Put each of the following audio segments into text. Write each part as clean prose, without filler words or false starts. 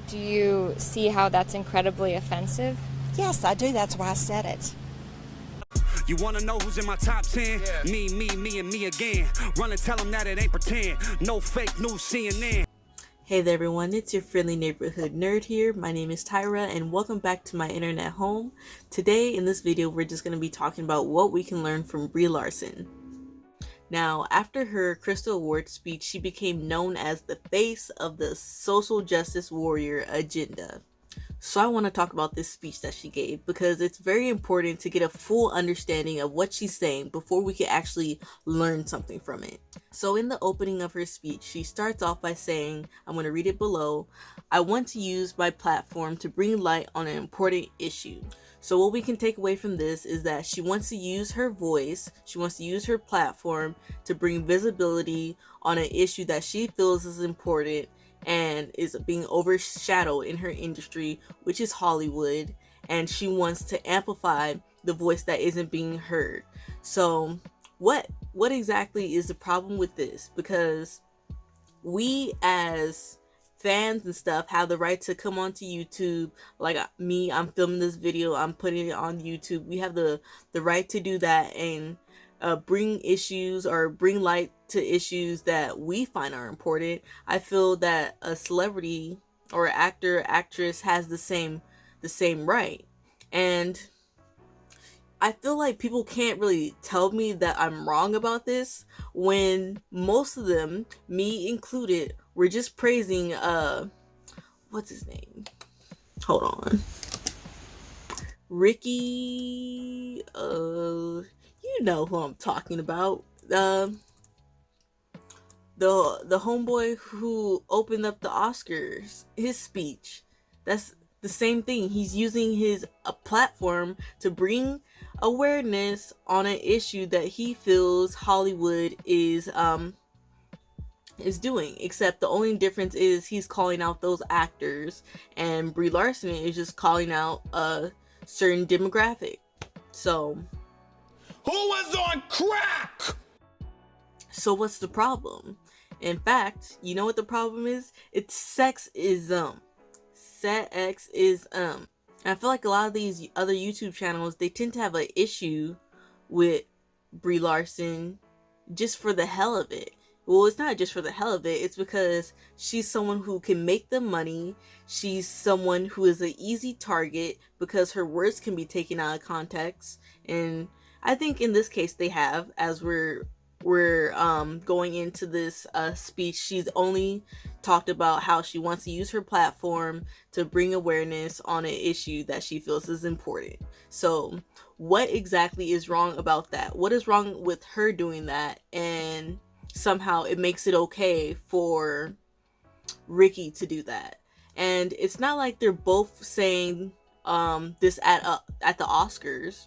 Do you see how that's incredibly offensive? Yes, I do. That's why I said it. You wanna know who's in my top 10? Yeah. Me, and me again. Run and tell them that it ain't pretend. No fake news, CNN. Hey there everyone, it's your friendly neighborhood nerd here. My name is Tyra and welcome back to my internet home. Today in this video we're just going to be talking about what we can learn from Brie Larson. Now, after her Crystal Award speech, she became known as the face of the social justice warrior agenda. So I want to talk about this speech that she gave because it's very important to get a full understanding of what she's saying before we can actually learn something from it. So in the opening of her speech, she starts off by saying, I'm going to read it below, I want to use my platform to bring light on an important issue. So what we can take away from this is that she wants to use her voice, she wants to use her platform to bring visibility on an issue that she feels is important and is being overshadowed in her industry, which is Hollywood, and she wants to amplify the voice that isn't being heard. So what exactly is the problem with this? Because we as fans and stuff have the right to come onto YouTube. Like me, I'm filming this video, I'm putting it on YouTube. We have the right to do that and bring issues or bring light to issues that we find are important. I feel that a celebrity or actor, actress has the same right. And I feel like people can't really tell me that I'm wrong about this when most of them, me included, were just praising what's his name? Hold on. Ricky, you know who I'm talking about. The homeboy who opened up the Oscars, his speech. That's the same thing. He's using his platform to bring awareness on an issue that he feels Hollywood is doing, except the only difference is he's calling out those actors and Brie Larson is just calling out a certain demographic. So Who was on crack? So what's the problem? In fact, you know what the problem is? It's sexism. Sexism. I feel like a lot of these other YouTube channels, they tend to have an issue with Brie Larson just for the hell of it. Well, it's not just for the hell of it. It's because she's someone who can make them money. She's someone who is an easy target because her words can be taken out of context. And I think in this case they have, as we're going into this speech, she's only talked about how she wants to use her platform to bring awareness on an issue that she feels is important. So what exactly is wrong about that? What is wrong with her doing that? And somehow it makes it okay for Ricky to do that. And it's not like they're both saying this at the Oscars.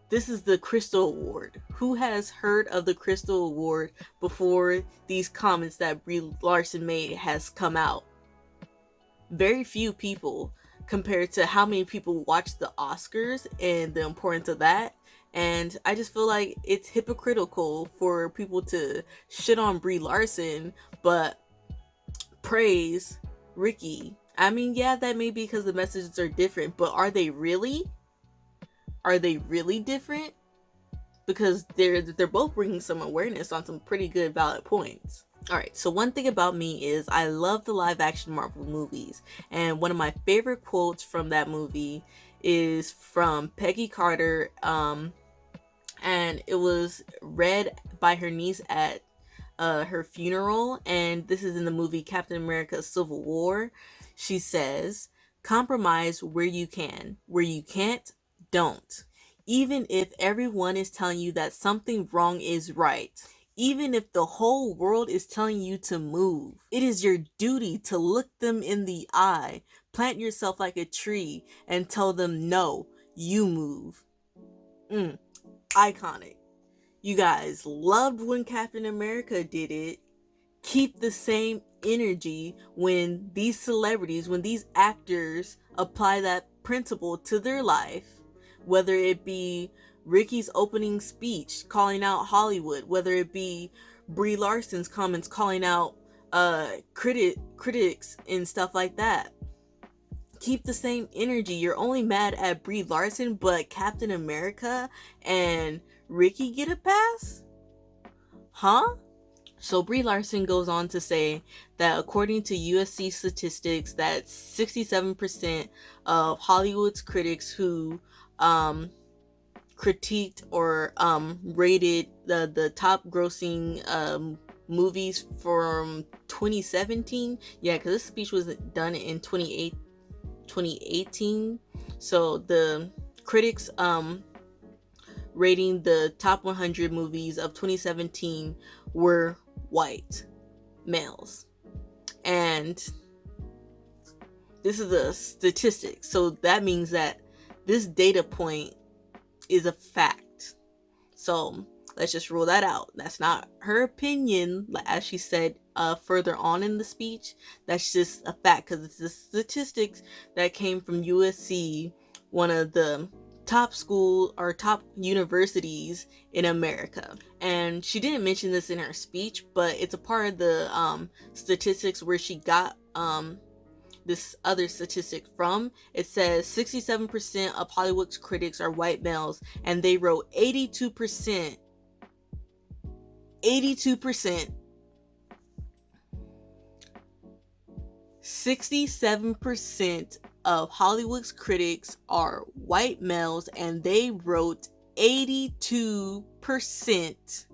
This is the Crystal Award. Who has heard of the Crystal Award before these comments that Brie Larson made has come out? Very few people, compared to how many people watch the Oscars and the importance of that. And I just feel like it's hypocritical for people to shit on Brie Larson but praise Ricky. I mean, yeah, that may be because the messages are different, but are they really? Are they really different? Because they're both bringing some awareness on some pretty good valid points. Alright, so one thing about me is I love the live action Marvel movies. And one of my favorite quotes from that movie is from Peggy Carter. And it was read by her niece at her funeral. And this is in the movie Captain America Civil War. She says, compromise where you can. Where you can't, don't. Even if everyone is telling you that something wrong is right, even if the whole world is telling you to move, it is your duty to look them in the eye, plant yourself like a tree, and tell them, no, you move. Iconic. You guys loved when Captain America did it. Keep the same energy when these celebrities, when these actors apply that principle to their life. Whether it be Ricky's opening speech calling out Hollywood, whether it be Brie Larson's comments calling out critics and stuff like that. Keep the same energy. You're only mad at Brie Larson, but Captain America and Ricky get a pass? Huh? So Brie Larson goes on to say that according to USC statistics, that 67% of Hollywood's critics who critiqued or rated the top grossing movies from 2017. Yeah, because this speech was done in 2018. So the critics rating the top 100 movies of 2017 were white males. And this is a statistic. So that means that this data point is a fact. So let's just rule that out. That's not her opinion, as she said further on in the speech. That's just a fact, because it's the statistics that came from USC, one of the top school or top universities in America. And she didn't mention this in her speech, but it's a part of the statistics where she got this other statistic from. It says 67% of Hollywood's critics are white males, and they wrote 82% 67% of Hollywood's critics are white males, and they wrote 82%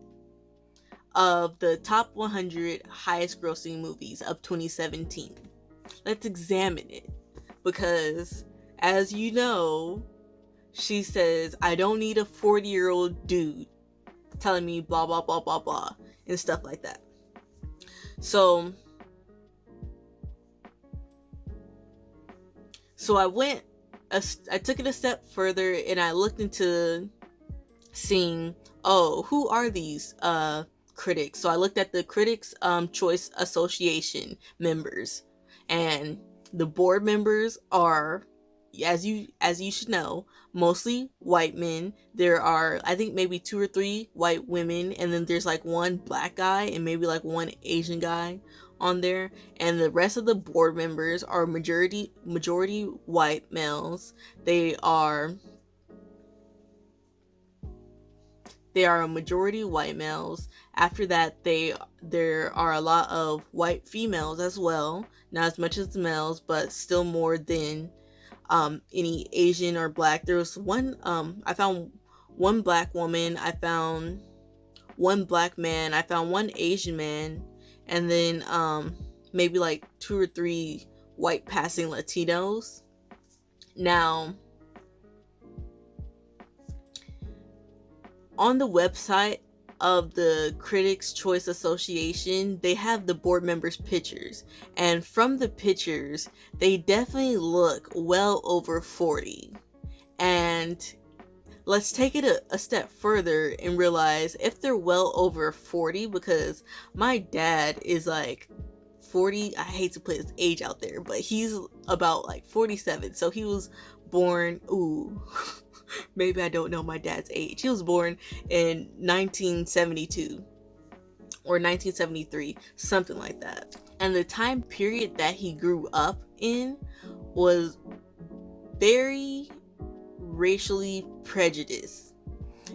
of the top 100 highest grossing movies of 2017. Let's examine it, because as you know, she says, I don't need a 40-year-old dude telling me blah blah blah blah blah and stuff like that. So I took it a step further, and I looked into seeing, who are these critics. So I looked at the Critics Choice Association members, and the board members are, as you should know, mostly white men. There are, I think, maybe 2 or 3 white women, and then there's like one black guy and maybe like one Asian guy on there. And the rest of the board members are majority white males. They are a majority white males. After that, there are a lot of white females as well, not as much as the males, but still more than any Asian or black. There was one, I found one black woman, I found one black man, I found one Asian man, and then maybe like 2 or 3 white passing Latinos. Now, on the website of the Critics Choice Association, they have the board members' pictures, and from the pictures, they definitely look well over 40. And let's take it a step further and realize if they're well over 40, because my dad is like 40. I hate to put his age out there, but he's about like 47. So he was born, maybe I don't know my dad's age. He was born in 1972 or 1973, something like that. And the time period that he grew up in was very racially prejudiced.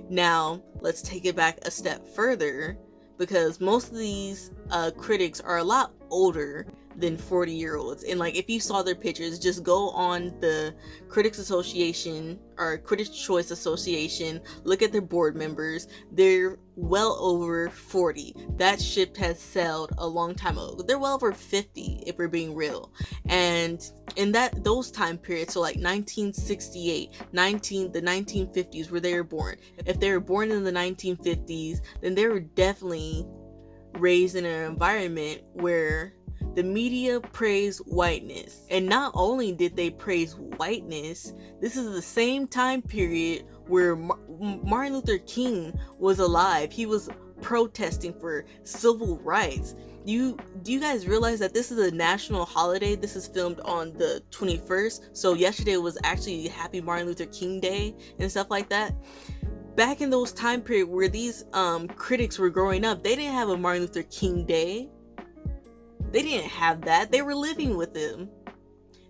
Now, let's take it back a step further, because most of these critics are a lot older than 40-year-olds. And like, if you saw their pictures, just go on the Critics Association or Critics Choice Association, look at their board members. They're well over 40. That ship has sailed a long time ago. They're well over 50 if we're being real. And in those time periods, so like 1968, the 1950s, where they were born. If they were born in the 1950s, then they were definitely raised in an environment where the media praised whiteness. And not only did they praise whiteness, this is the same time period where Martin Luther King was alive. He was protesting for civil rights. Do you guys realize that this is a national holiday? This is filmed on the 21st. So yesterday was actually Happy Martin Luther King Day and stuff like that. Back in those time period where these critics were growing up, they didn't have a Martin Luther King Day. They didn't have that. They were living with him.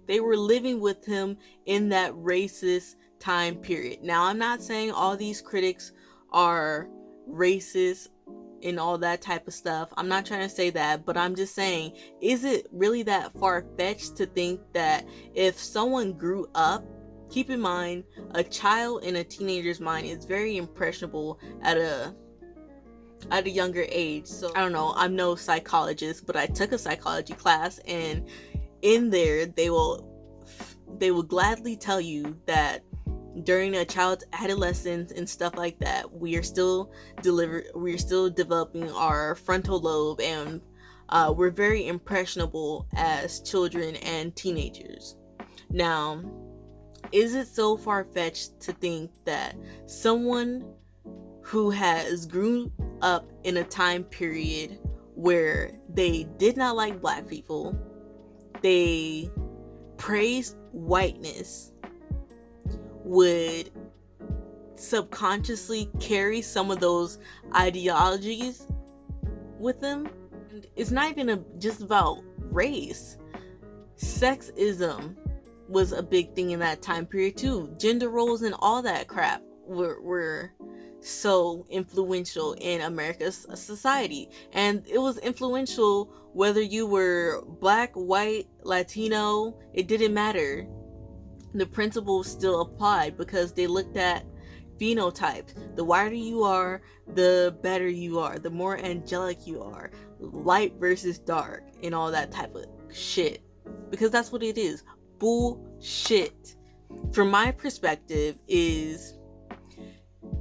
They were living with him in that racist time period. Now, I'm not saying all these critics are racist and all that type of stuff. I'm not trying to say that, but I'm just saying, is it really that far-fetched to think that if someone grew up, keep in mind, a child and a teenager's mind is very impressionable at a younger age. So I don't know, I'm no psychologist, but I took a psychology class, and in there they will gladly tell you that during a child's adolescence and stuff like that, we are still developing our frontal lobe, and we're very impressionable as children and teenagers. Now, is it so far-fetched to think that someone who has grew up in a time period where they did not like black people, they praised whiteness, would subconsciously carry some of those ideologies with them? And it's not even just about race. Sexism was a big thing in that time period too. Gender roles and all that crap were so influential in America's society, and it was influential whether you were black, white, Latino. It didn't matter. The principles still applied because they looked at phenotypes. The whiter you are, the better you are, the more angelic you are, light versus dark, and all that type of shit, because that's what it is. Bullshit. From my perspective, is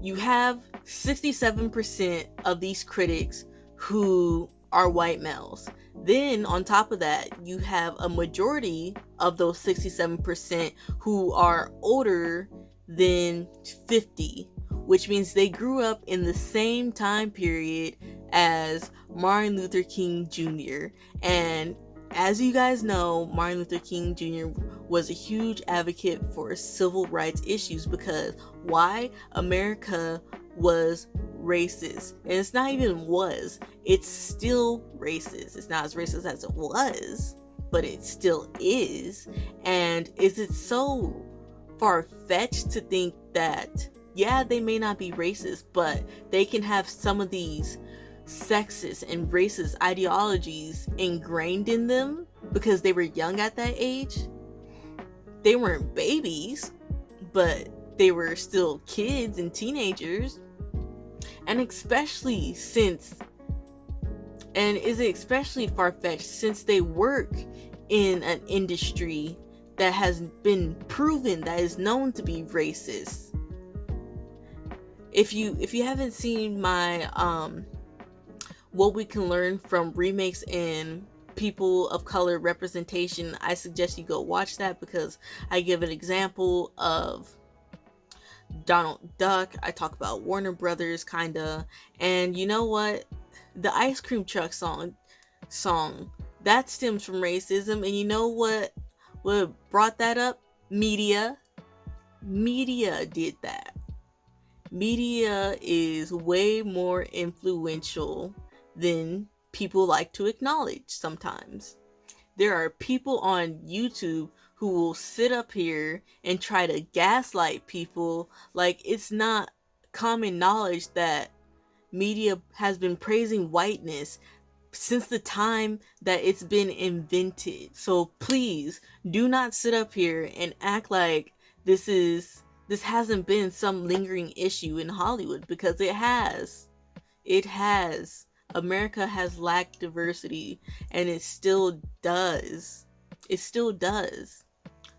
you have 67% of these critics who are white males. Then on top of that, you have a majority of those 67% who are older than 50, which means they grew up in the same time period as Martin Luther King Jr. And as you guys know, Martin Luther King Jr. was a huge advocate for civil rights issues, because why? America was racist. And it's not even was, it's still racist. It's not as racist as it was, but it still is. And is it so far-fetched to think that, yeah, they may not be racist, but they can have some of these sexist and racist ideologies ingrained in them because they were young at that age? They weren't babies, but they were still kids and teenagers. And especially since, and is it especially far-fetched since they work in an industry that has been proven that is known to be racist. If you haven't seen my what we can learn from remakes and people of color representation, I suggest you go watch that, because I give an example of Donald Duck. I talk about Warner Brothers kinda, and you know what, the ice cream truck song that stems from racism. And you know what brought that up? Media did that. Media is way more influential than people like to acknowledge sometimes. There are people on YouTube who will sit up here and try to gaslight people like it's not common knowledge that media has been praising whiteness since the time that it's been invented. So please do not sit up here and act like this hasn't been some lingering issue in Hollywood, because it has. America has lacked diversity, and it still does.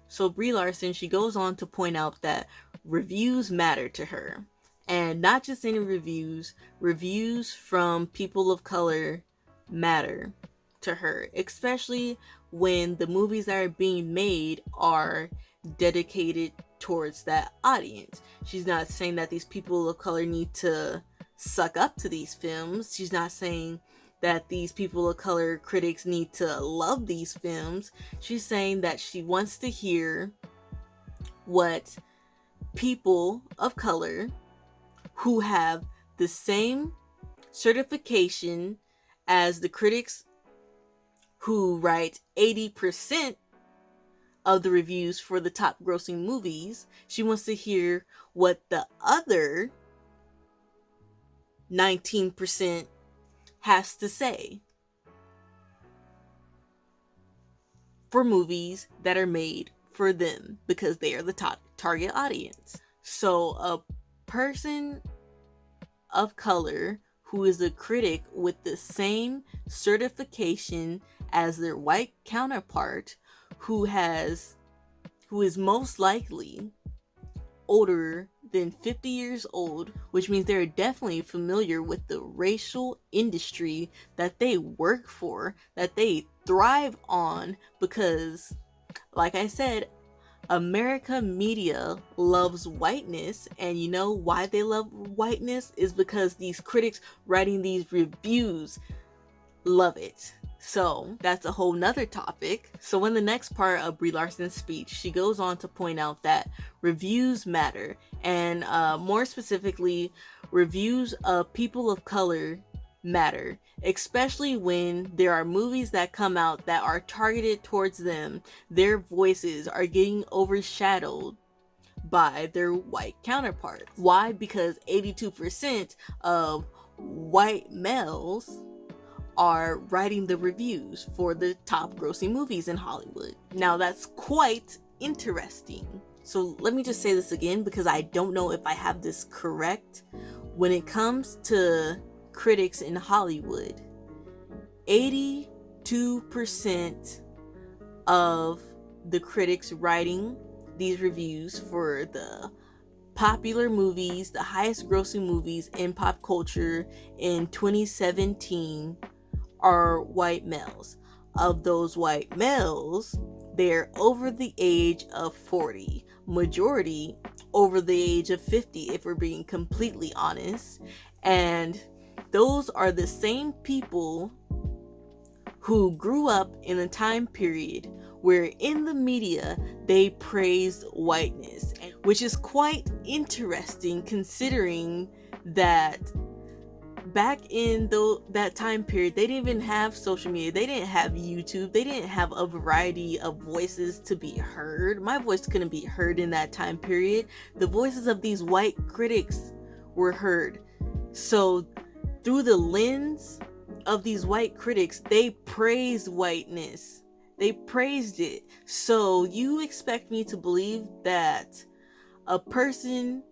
So Brie Larson, she goes on to point out that reviews matter to her, and not just any reviews from people of color matter to her, especially when the movies that are being made are dedicated towards that audience. She's not saying that these people of color need to suck up to these films. She's not saying that these people of color critics need to love these films. She's saying that she wants to hear what people of color who have the same certification as the critics who write 80% of the reviews for the top grossing movies. She wants to hear what the other 19% has to say for movies that are made for them, because they are the top target audience. So a person of color who is a critic with the same certification as their white counterpart, who is most likely older than 50 years old, which means they're definitely familiar with the racial industry that they work for, that they thrive on, because, like I said, America media loves whiteness, and you know why they love whiteness is because these critics writing these reviews love it. So that's a whole nother topic. So in the next part of Brie Larson's speech, she goes on to point out that reviews matter, and more specifically, reviews of people of color matter, especially when there are movies that come out that are targeted towards them. Their voices are getting overshadowed by their white counterparts. Why? Because 82% of white males are writing the reviews for the top grossing movies in Hollywood. Now that's quite interesting. So let me just say this again, because I don't know if I have this correct. When it comes to critics in Hollywood, 82% of the critics writing these reviews for the popular movies, the highest grossing movies in pop culture in 2017, are white males. Of those white males, they're over the age of 40. Majority over the age of 50, if we're being completely honest. And those are the same people who grew up in a time period where in the media they praised whiteness, which is quite interesting considering that back in that time period, they didn't even have social media. They didn't have YouTube. They didn't have a variety of voices to be heard. My voice couldn't be heard in that time period. The voices of these white critics were heard. So through the lens of these white critics, they praised whiteness. They praised it. So you expect me to believe that a person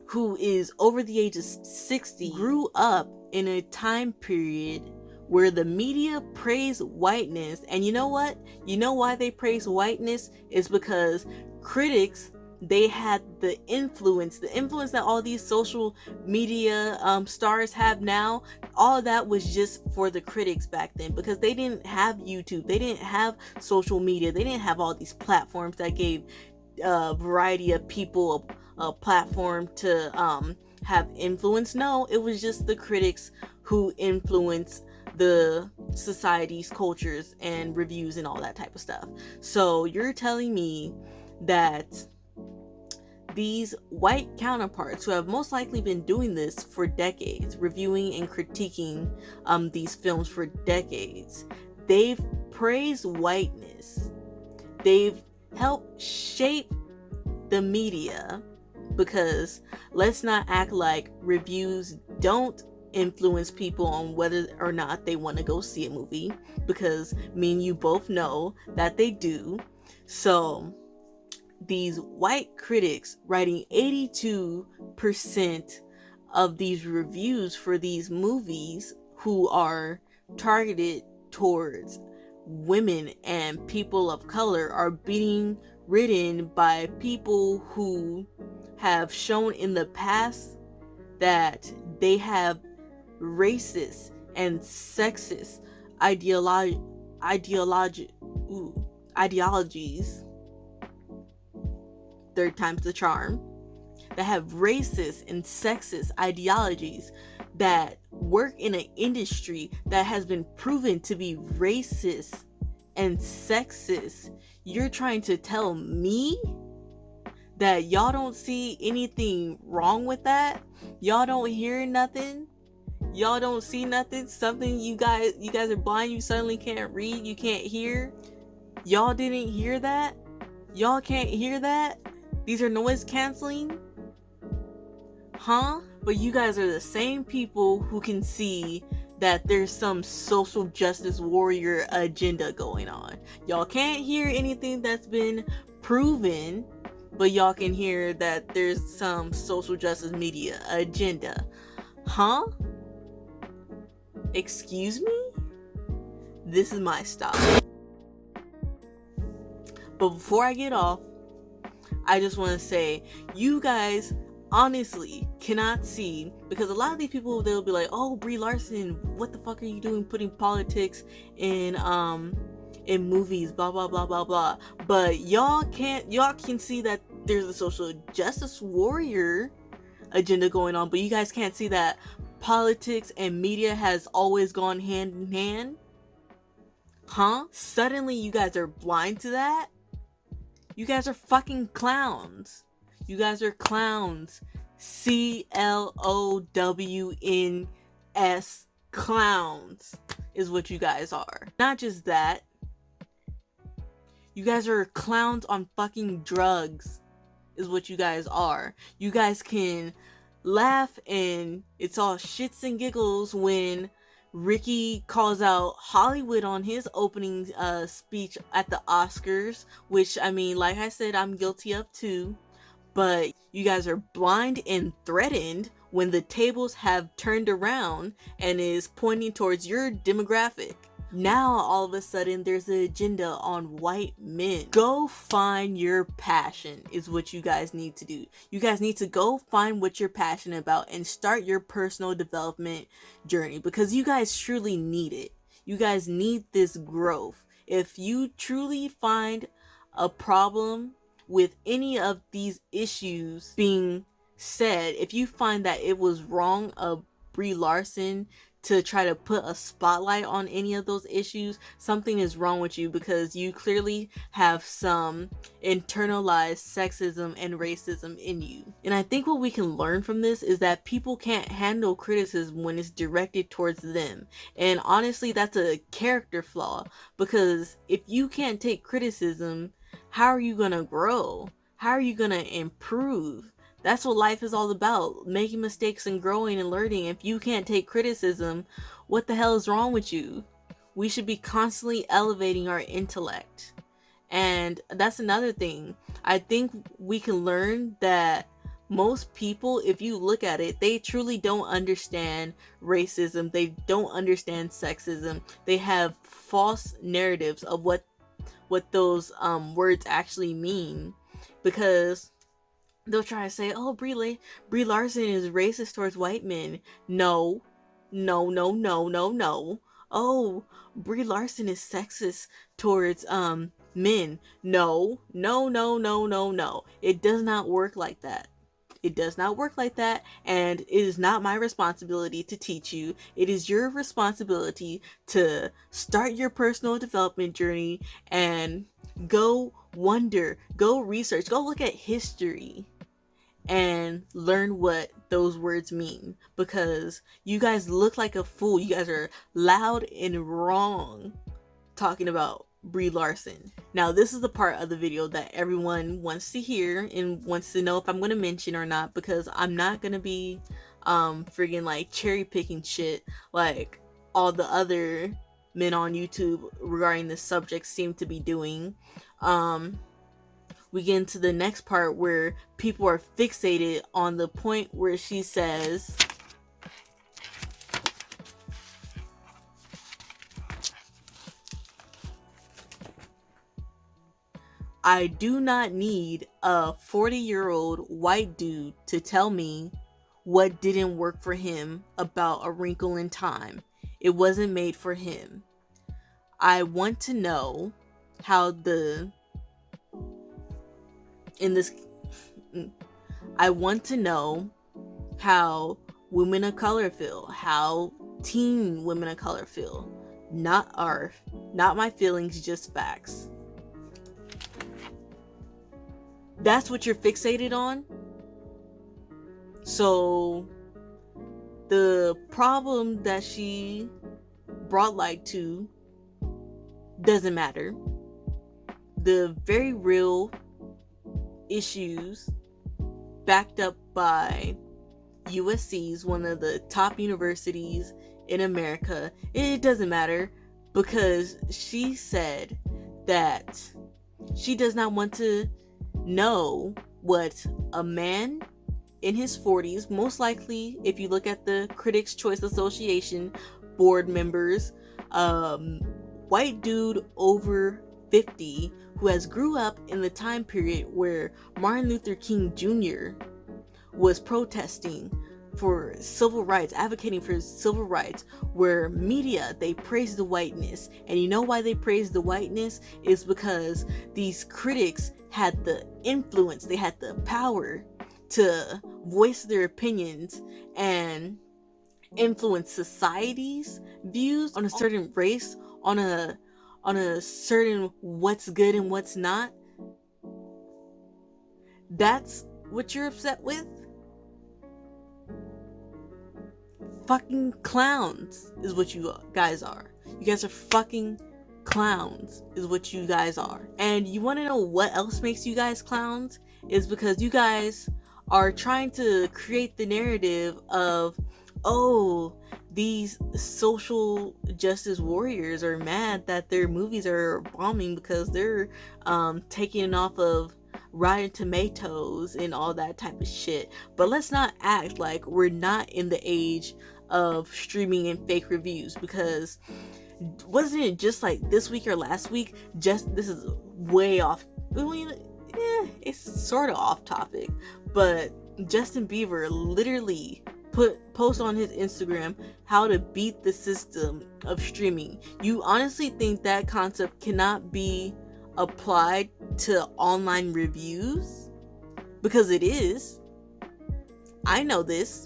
who is over the age of 60 grew up in a time period where the media praised whiteness? And you know what? You know why they praise whiteness? Is because critics, they had the influence that all these social media stars have now. All of that was just for the critics back then, because they didn't have YouTube, they didn't have social media, they didn't have all these platforms that gave a variety of people a platform to have influence. No, it was just the critics who influenced the society's cultures and reviews and all that type of stuff. So you're telling me that these white counterparts, who have most likely been doing this for decades, reviewing and critiquing these films for decades, they've praised whiteness, they've helped shape the media, because let's not act like reviews don't influence people on whether or not they want to go see a movie, because me and you both know that they do. So these white critics writing 82% of these reviews for these movies, who are targeted towards women and people of color, are being written by people who have shown in the past that they have racist and sexist ideologies. Third time's the charm. That have racist and sexist ideologies, that work in an industry that has been proven to be racist and sexist. You're trying to tell me that y'all don't see anything wrong with that? Y'all don't hear nothing? Y'all don't see nothing? Something you guys are blind, you suddenly can't read, you can't hear? Y'all didn't hear that? Y'all can't hear that? These are noise canceling? Huh? But you guys are the same people who can see that there's some social justice warrior agenda going on. Y'all can't hear anything that's been proven, but y'all can hear that there's some social justice media agenda. Huh? Excuse me? This is my style. But before I get off, I just want to say, you guys honestly cannot see, because a lot of these people, they'll be like, oh, Brie Larson, what the fuck are you doing putting politics in movies, blah blah blah blah blah. But y'all can see that there's a social justice warrior agenda going on, but you guys can't see that politics and media has always gone hand in hand. Huh? Suddenly you guys are blind to that? You guys are fucking clowns. You guys are clowns. CLOWNS, clowns is what you guys are. Not just that, you guys are clowns on fucking drugs is what you guys are. You guys can laugh and it's all shits and giggles when Ricky calls out Hollywood on his opening speech at the Oscars, which, I mean, like I said, I'm guilty of too. But you guys are blind and threatened when the tables have turned around and is pointing towards your demographic. Now all of a sudden there's an agenda on white men. Go find your passion is what you guys need to do. You guys need to go find what you're passionate about and start your personal development journey, because you guys truly need it. You guys need this growth. If you truly find a problem with any of these issues being said, if you find that it was wrong of Brie Larson to try to put a spotlight on any of those issues, something is wrong with you, because you clearly have some internalized sexism and racism in you. And I think what we can learn from this is that people can't handle criticism when it's directed towards them. And honestly, that's a character flaw, because if you can't take criticism, how are you gonna grow? How are you gonna improve? That's what life is all about, making mistakes and growing and learning. If you can't take criticism, what the hell is wrong with you? We should be constantly elevating our intellect. And that's another thing. I think we can learn that most people, if you look at it, they truly don't understand racism. They don't understand sexism. They have false narratives of what those words actually mean, because they'll try to say, oh, Brie Larson is racist towards white men. No. Oh, Brie Larson is sexist towards men. No. It does not work like that. It does not work like that, and it is not my responsibility to teach you. It is your responsibility to start your personal development journey and go wonder, go research, go look at history and learn what those words mean, because you guys look like a fool. You guys are loud and wrong talking about Brie Larson. Now, this is the part of the video that everyone wants to hear and wants to know if I'm going to mention or not, because I'm not going to be friggin' like cherry picking shit like all the other men on YouTube regarding this subject seem to be doing. We get into the next part where people are fixated on the point where she says, I do not need a 40-year-old white dude to tell me what didn't work for him about A Wrinkle in Time. It wasn't made for him. I want to know how I want to know how women of color feel, how teen women of color feel. Not my feelings, just facts. That's what you're fixated on? So the problem that she brought light to doesn't matter. the very real issues backed up by USC's one of the top universities in America. It doesn't matter, because she said that she does not want to know what a man in his 40s, most likely if you look at the Critics' Choice Association board members, white dude over 50 who has grew up in the time period where Martin Luther King Jr. was protesting for civil rights, advocating for civil rights, where media, they praise the whiteness. And you know why they praise the whiteness? Is because these critics had the influence, they had the power to voice their opinions and influence society's views on a certain race, on a certain what's good and what's not. That's what you're upset with? Fucking clowns is what you guys are. You guys are fucking clowns is what you guys are. And you want to know what else makes you guys clowns? Is because you guys are trying to create the narrative of, oh, these social justice warriors are mad that their movies are bombing because they're taking it off of Rotten Tomatoes and all that type of shit. But let's not act like we're not in the age of streaming and fake reviews, because wasn't it just like this week or last week, just, this is way off, it's sort of off topic, but Justin Bieber literally post on his Instagram how to beat the system of streaming. You honestly think that concept cannot be applied to online reviews? Because it is. I know this,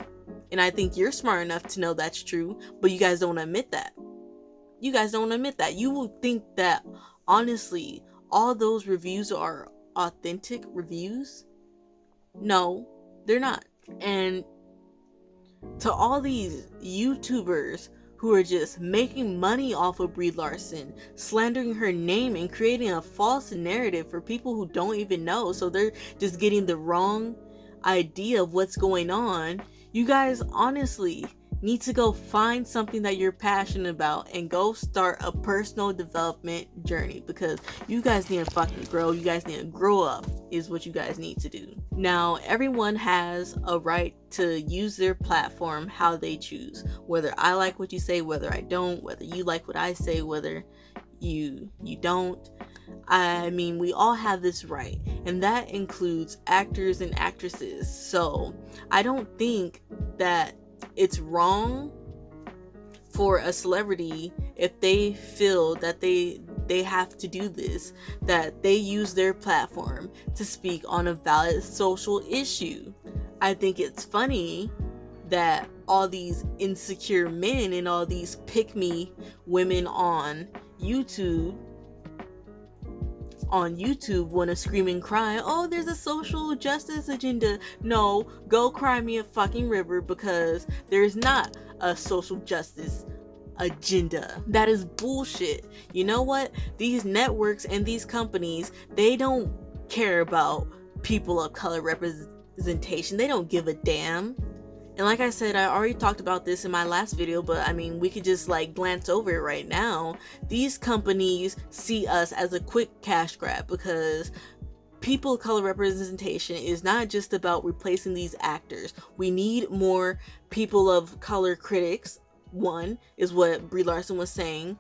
and I think you're smart enough to know that's true, but you guys don't admit that. You guys don't admit that. You will think that, honestly, all those reviews are authentic reviews. No, they're not. And to all these YouTubers who are just making money off of Brie Larson, slandering her name and creating a false narrative for people who don't even know, so they're just getting the wrong idea of what's going on, you guys honestly need to go find something that you're passionate about and go start a personal development journey, because you guys need to fucking grow. You guys need to grow up is what you guys need to do. Now, everyone has a right to use their platform how they choose, whether I like what you say, whether I don't, whether you like what I say, whether you don't. I mean, we all have this right, and that includes actors and actresses. So I don't think that it's wrong for a celebrity, if they feel that they have to do this, that they use their platform to speak on a valid social issue. I think it's funny that all these insecure men and all these pick-me women on YouTube want to scream and cry, oh, there's a social justice agenda. No, go cry me a fucking river, because there's not a social justice agenda. That is bullshit. You know what? These networks and these companies, they don't care about people of color representation. They don't give a damn. And like I said, I already talked about this in my last video, but I mean, we could just like glance over it right now. These companies see us as a quick cash grab, because people of color representation is not just about replacing these actors. We need more people of color critics. One is what Brie Larson was saying.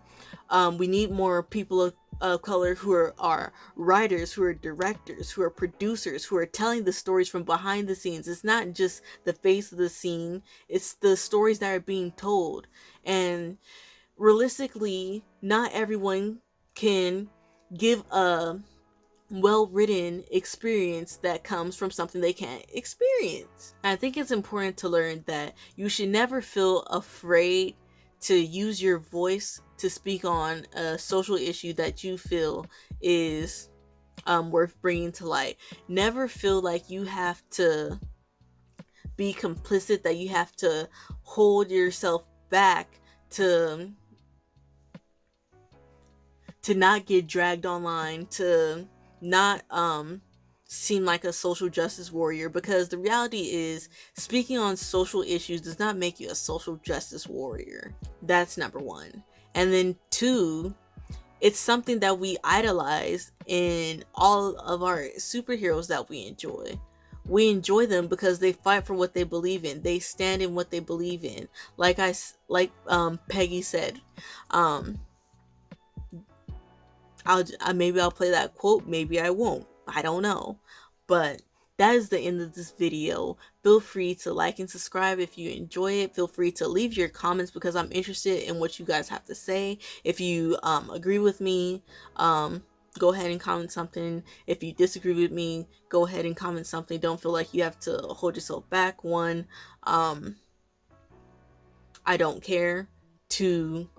We need more people of color who are writers, who are directors, who are producers, who are telling the stories from behind the scenes. It's not just the face of the scene, it's the stories that are being told. And realistically, not everyone can give a well-written experience that comes from something they can't experience. And I think it's important to learn that you should never feel afraid to use your voice to speak on a social issue that you feel is worth bringing to light. Never feel like you have to be complicit, that you have to hold yourself back to to not get dragged online, to not seem like a social justice warrior, because the reality is speaking on social issues does not make you a social justice warrior. That's number one. And then two, it's something that we idolize in all of our superheroes that we enjoy. We enjoy them because they fight for what they believe in. They stand in what they believe in. Like Peggy said, maybe I'll play that quote, maybe I won't. I don't know. But that is the end of this video. Feel free to like and subscribe if you enjoy it. Feel free to leave your comments because I'm interested in what you guys have to say. If you agree with me, go ahead and comment something. If you disagree with me, go ahead and comment something. Don't feel like you have to hold yourself back. One, I don't care. Two,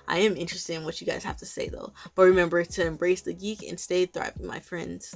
I am interested in what you guys have to say though. But remember to embrace the geek and stay thriving, my friends.